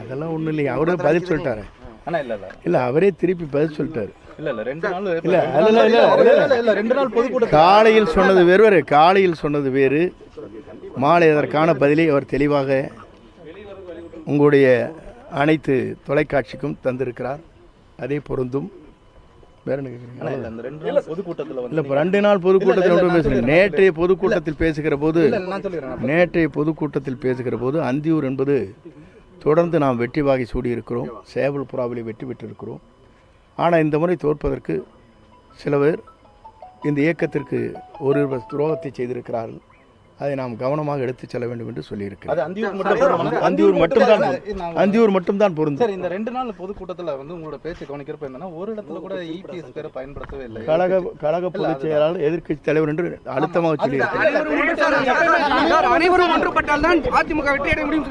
அதெல்லாம் ஒண்ணும் இல்லையா, அவரே பதில் சொல்லிட்டாரு. இல்ல அவரே திருப்பி பதில் சொல்லிட்டாரு. காலையில் சொன்னது வேறு, காலையில் சொன்னது வேறு, மாலை அதற்கான பதிலை அவர் தெளிவாக உங்களுடைய அனைத்து தொலைக்காட்சிக்கும் தந்திருக்கிறார். அதே பொருந்தும். வேற என்ன கேட்குறீங்க? இல்லை, இப்போ 2 நாள் பொதுக்கூட்டத்தில் ஒன்றும் பேசுகிறேன். நேற்றைய பொதுக்கூட்டத்தில் பேசுகிற போது அந்தியூர் என்பது தொடர்ந்து நாம் வெற்றி வாகை சூடியிருக்கிறோம். சேவல் புறாவிலே வெற்றி பெற்றிருக்கிறோம். ஆனால் இந்த முறை தோற்பதற்கு சில பேர் இந்த இயக்கத்திற்கு ஒரு துரோகத்தை செய்திருக்கிறார்கள். அதை நாம் கவனமாக எடுத்துச் செல்ல வேண்டும் என்று சொல்லியிருக்கிறேன். அந்தியூர் மட்டும்தான் பொருந்தும். சார், இந்த 2 நாள் பொதுக்கூட்டத்தில் உங்களோட பேச்சு கவனிக்கிறப்ப என்னன்னா, ஒரு இடத்துல கூட இபிஎஸ் பேரை பயன்படுத்தவே இல்லை. கழக பொதுச் செயலாளர், எதிர்க்கட்சி தலைவர் என்று அழுத்தமாக சொல்லியிருக்கிறார். அனைவரும் ஒன்றுபட்டால் தான் அதிமுக வெற்றி அடைய முடியும்.